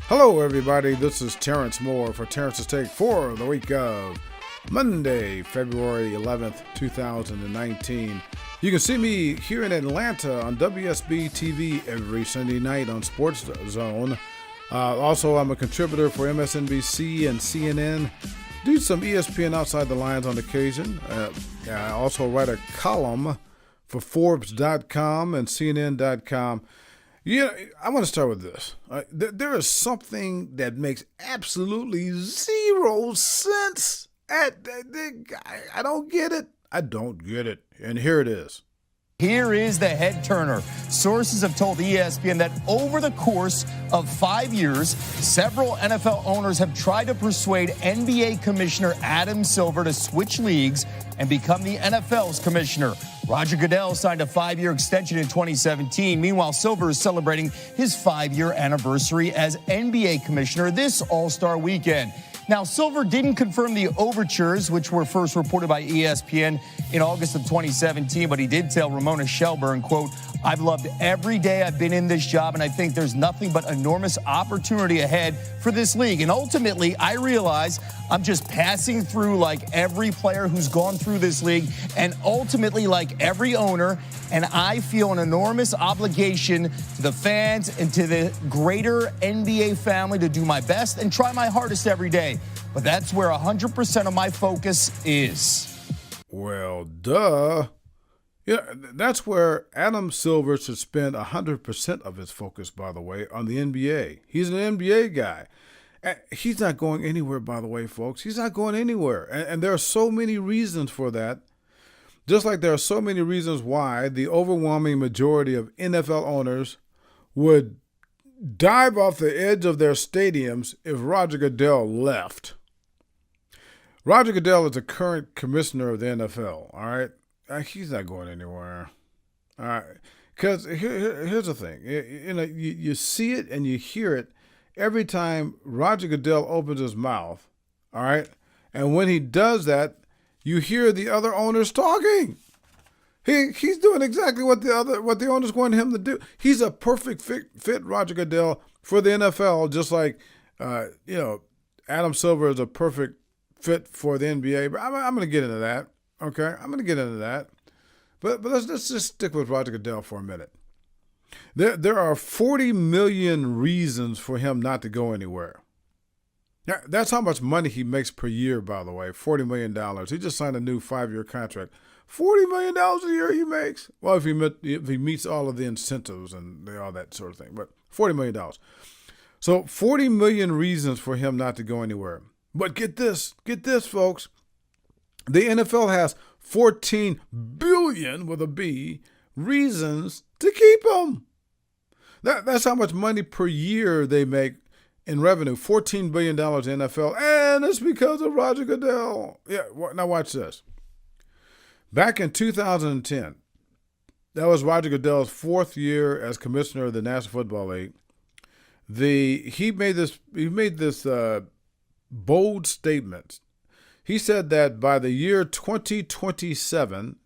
Hello, everybody. This is Terence Moore for Terence's Take for the week of Monday, February 11th, 2019. You can see me here in Atlanta on WSB TV every Sunday night on Sports Zone. Also, I'm a contributor for MSNBC and CNN. Do some ESPN Outside the Lines on occasion. I also write a column for Forbes.com and CNN.com. Yeah, I want to start with this. There is something that makes absolutely zero sense. I don't get it. I don't get it. And here it is. Here is the head turner. Sources have told ESPN that over the course of 5 years, several NFL owners have tried to persuade NBA Commissioner Adam Silver to switch leagues and become the NFL's commissioner. Roger Goodell signed a 5-year extension in 2017. Meanwhile, Silver is celebrating his 5-year anniversary as NBA commissioner this All-Star weekend. Now, Silver didn't confirm the overtures, which were first reported by ESPN in August of 2017, but he did tell Ramona Shelburne, quote, "I've loved every day I've been in this job, and I think there's nothing but enormous opportunity ahead for this league. And ultimately, I realize I'm just passing through like every player who's gone through this league, and ultimately like every owner, and I feel an enormous obligation to the fans and to the greater NBA family to do my best and try my hardest every day. But that's where 100% of my focus is." Well, duh. Yeah, that's where Adam Silver should spend 100% of his focus, by the way, on the NBA. He's an NBA guy. He's not going anywhere, by the way, folks. He's not going anywhere. And there are so many reasons for that. Just like there are so many reasons why the overwhelming majority of NFL owners would dive off the edge of their stadiums if Roger Goodell left. Roger Goodell is the current commissioner of the NFL, all right? He's not going anywhere, all right? Because here's the thing. You see it and you hear it every time Roger Goodell opens his mouth, all right? And when he does that, you hear the other owners talking. He's doing exactly what the owners want him to do. He's a perfect fit, Roger Goodell, for the NFL, just like Adam Silver is a perfect fit for the NBA. But I'm going to get into that. Okay, I'm going to get into that. But let's just stick with Roger Goodell for a minute. There are 40 million reasons for him not to go anywhere. Yeah, that's how much money he makes per year, by the way, $40 million. He just signed a new 5-year contract. $40 million a year he makes. Well, if he meets all of the incentives and all that sort of thing. But $40 million. So 40 million reasons for him not to go anywhere. But get this, folks. The NFL has 14 billion, with a B, reasons to keep him. That's how much money per year they make in revenue, $14 billion in NFL, and it's because of Roger Goodell. Yeah, now watch this. Back in 2010, that was Roger Goodell's 4th year as commissioner of the National Football League. He made this bold statement. He said that by the year 2027,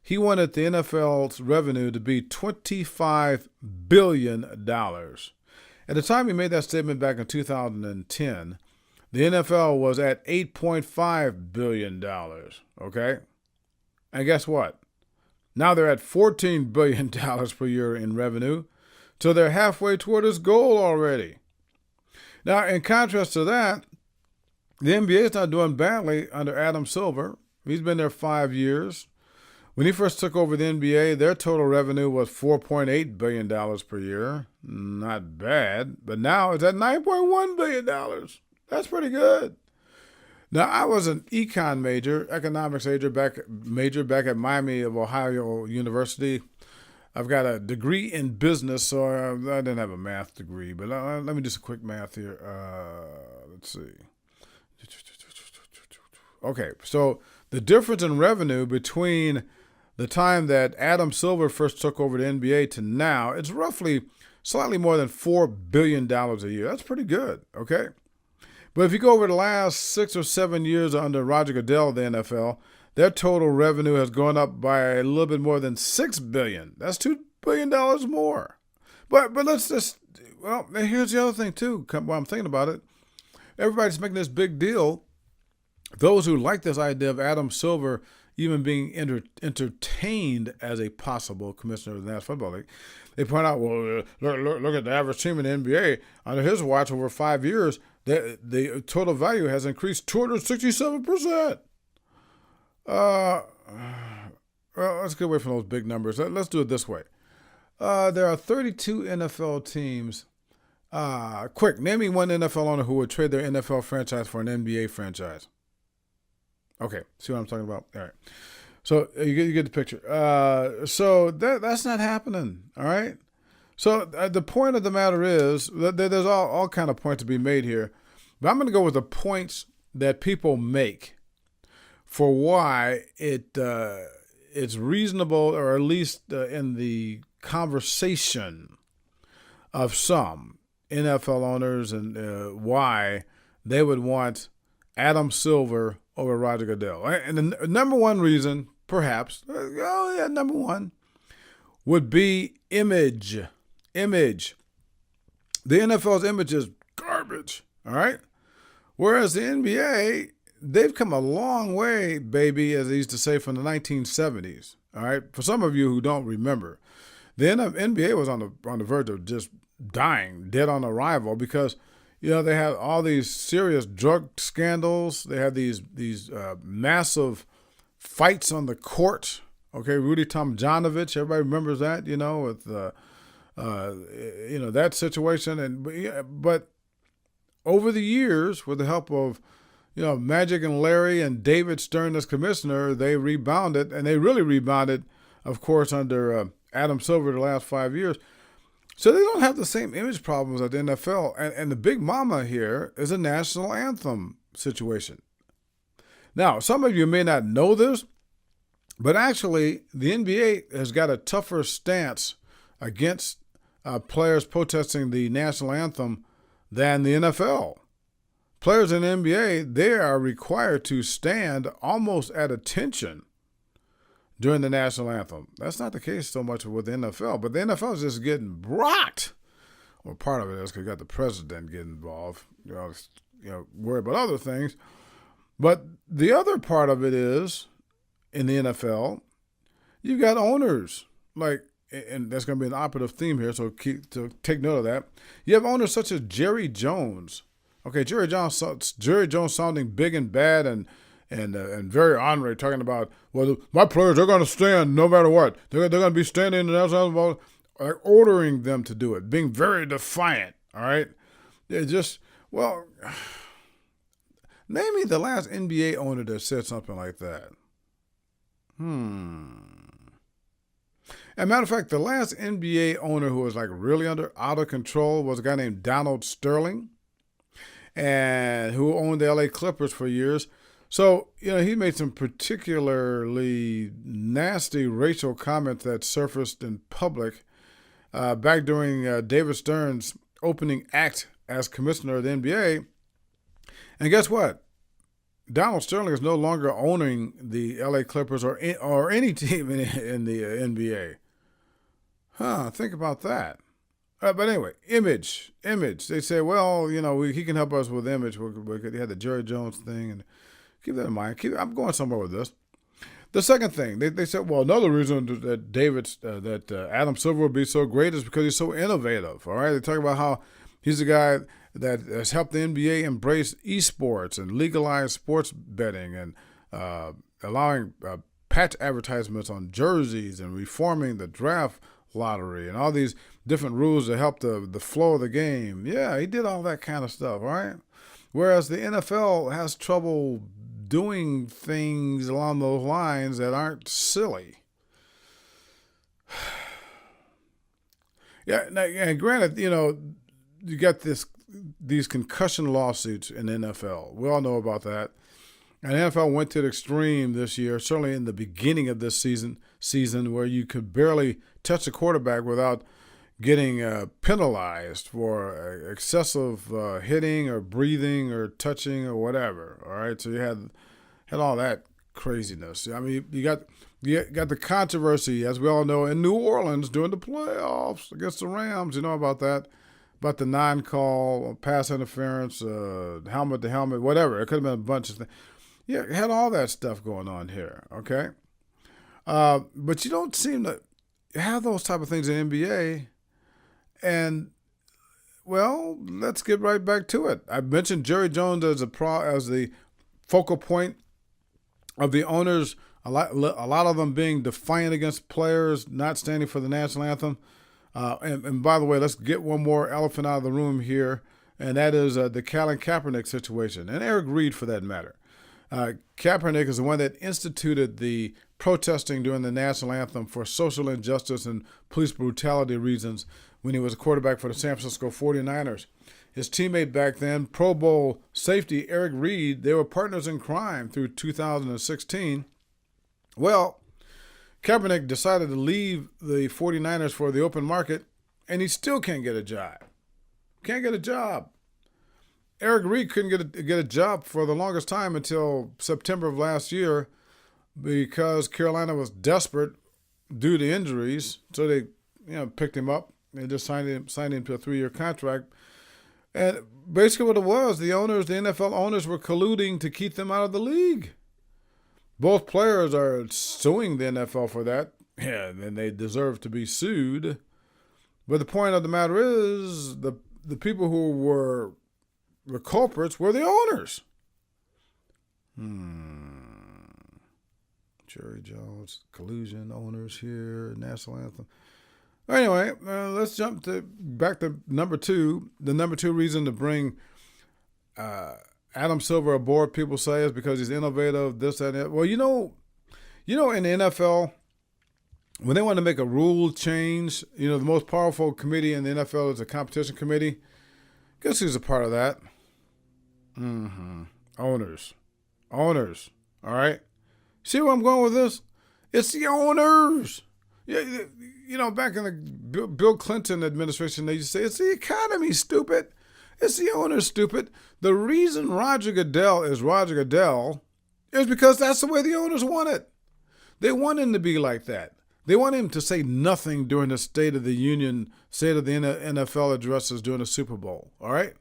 he wanted the NFL's revenue to be $25 billion. At the time he made that statement back in 2010, the NFL was at $8.5 billion, okay? And guess what? Now they're at $14 billion per year in revenue, so they're halfway toward his goal already. Now, in contrast to that, the NBA is not doing badly under Adam Silver. He's been there 5 years. When he first took over the NBA, their total revenue was $4.8 billion per year. Not bad. But now it's at $9.1 billion. That's pretty good. Now, I was an econ major, economics major back at Miami of Ohio University. I've got a degree in business, so I didn't have a math degree. But let me do some quick math here. Let's see. Okay, so the difference in revenue between the time that Adam Silver first took over the NBA to now, it's roughly slightly more than $4 billion a year. That's pretty good, okay? But if you go over the last 6 or 7 years under Roger Goodell of the NFL, their total revenue has gone up by a little bit more than $6 billion. That's $2 billion more. But let's just, well, here's the other thing, too, while I'm thinking about it. Everybody's making this big deal. Those who like this idea of Adam Silver even being entertained as a possible commissioner of the National Football League, they point out, well, look at the average team in the NBA. Under his watch, over 5 years, the total value has increased 267%. Well, let's get away from those big numbers. Let's do it this way. There are 32 NFL teams. Quick, name me one NFL owner who would trade their NFL franchise for an NBA franchise. Okay, see what I'm talking about? All right. So you get the picture. So that's not happening, all right? So the point of the matter is that there's all kind of points to be made here. But I'm going to go with the points that people make for why it's reasonable, or at least in the conversation of some NFL owners, and why they would want Adam Silver over Roger Goodell. And the number one reason, perhaps, number one, would be image. Image. The NFL's image is garbage, all right? Whereas the NBA, they've come a long way, baby, as they used to say, from the 1970s, all right? For some of you who don't remember, the NBA was on the verge of just dying, dead on arrival, because they had all these serious drug scandals. They had these massive fights on the court. Okay, Rudy Tomjanovich, everybody remembers that, with that situation. But over the years, with the help of Magic and Larry and David Stern as commissioner, they rebounded, and they really rebounded, of course, under Adam Silver the last 5 years. So they don't have the same image problems at the NFL. And the big mama here is a national anthem situation. Now, some of you may not know this, but actually the NBA has got a tougher stance against players protesting the national anthem than the NFL. Players in the NBA, they are required to stand almost at attention during the national anthem. That's not the case so much with the NFL, but the NFL is just getting rocked. Well, part of it is because you got the president getting involved, worry about other things. But the other part of it is, in the NFL, you've got owners, and that's going to be an operative theme here, so take note of that. You have owners such as Jerry Jones. Okay, Jerry Jones sounding big and bad and very honorary, talking about, well, my players, they're going to stand no matter what. They're going to be standing in the national anthem, like ordering them to do it, being very defiant, all right? They're just, well, name me the last NBA owner that said something like that. As a matter of fact, the last NBA owner who was really out of control was a guy named Donald Sterling, and who owned the LA Clippers for years. So, he made some particularly nasty racial comments that surfaced in public back during David Stern's opening act as commissioner of the NBA. And guess what? Donald Sterling is no longer owning the LA Clippers or any team in the NBA. Think about that. But anyway, image. They say, well, he can help us with image. He had the Jerry Jones thing, and keep that in mind. I'm going somewhere with this. The second thing, they said, well, another reason that Adam Silver would be so great is because he's so innovative. All right, they talk about how he's the guy that has helped the NBA embrace esports and legalize sports betting and allowing patch advertisements on jerseys and reforming the draft lottery and all these different rules to help the flow of the game. Yeah, he did all that kind of stuff, all right? Whereas the NFL has trouble doing things along those lines that aren't silly. Yeah, and granted, you got these concussion lawsuits in the NFL. We all know about that. And the NFL went to the extreme this year, certainly in the beginning of this season where you could barely touch a quarterback without getting penalized for excessive hitting or breathing or touching or whatever. All right, so you had all that craziness. I mean, you got the controversy, as we all know, in New Orleans during the playoffs against the Rams. You know about that, about the non-call, pass interference, helmet to helmet, whatever. It could have been a bunch of things. Yeah, had all that stuff going on here. Okay, but you don't seem to have those type of things in the NBA. And well, let's get right back to it. I mentioned Jerry Jones as the focal point of the owners. A lot of them being defiant against players, not standing for the national anthem. And by the way, let's get one more elephant out of the room here, and that is the Colin Kaepernick situation, and Eric Reed for that matter. Kaepernick is the one that instituted the protesting during the national anthem for social injustice and police brutality reasons when he was a quarterback for the San Francisco 49ers. His teammate back then, Pro Bowl safety Eric Reed, they were partners in crime through 2016. Well, Kaepernick decided to leave the 49ers for the open market, and he still can't get a job. Can't get a job. Eric Reed couldn't get a job for the longest time until September of last year because Carolina was desperate due to injuries. So they picked him up and just signed him to a 3-year contract. And basically what it was, the NFL owners were colluding to keep them out of the league. Both players are suing the NFL for that. Yeah, and they deserve to be sued. But the point of the matter is the people who were the culprits were the owners. Jerry Jones, collusion, owners here, national anthem. Anyway, let's jump back to number 2. The number 2 reason to bring Adam Silver aboard, people say, is because he's innovative, this, that, and that. Well, you know, in the NFL, when they want to make a rule change, the most powerful committee in the NFL is the competition committee. Guess who's a part of that? Owners. All right? See where I'm going with this? It's the owners. Yeah, back in the Bill Clinton administration, they used to say, it's the economy, stupid. It's the owners, stupid. The reason Roger Goodell is Roger Goodell is because that's the way the owners want it. They want him to be like that. They want him to say nothing during the State of the NFL addresses during the Super Bowl, all right?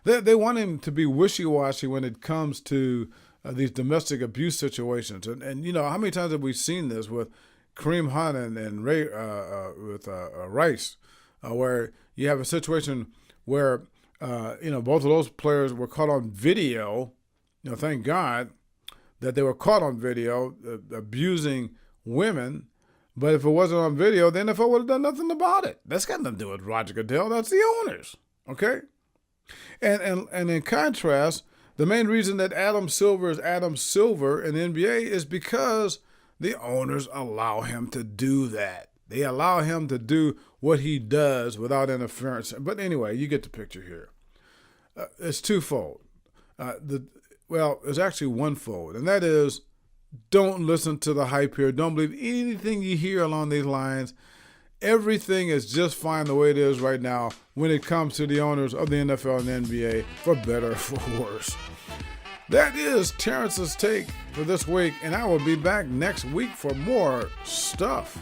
They want him to be wishy-washy when it comes to these domestic abuse situations. And how many times have we seen this with Kareem Hunt and Ray with Rice, where you have a situation where both of those players were caught on video. Thank God that they were caught on video abusing women. But if it wasn't on video, the NFL would have done nothing about it. That's got nothing to do with Roger Goodell. That's the owners, okay? And in contrast, the main reason that Adam Silver is Adam Silver in the NBA is because the owners allow him to do that. They allow him to do what he does without interference. But anyway, you get the picture here. It's twofold. It's actually onefold, and that is, don't listen to the hype here. Don't believe anything you hear along these lines. Everything is just fine the way it is right now when it comes to the owners of the NFL and the NBA, for better or for worse. That is Terrence's take for this week, and I will be back next week for more stuff.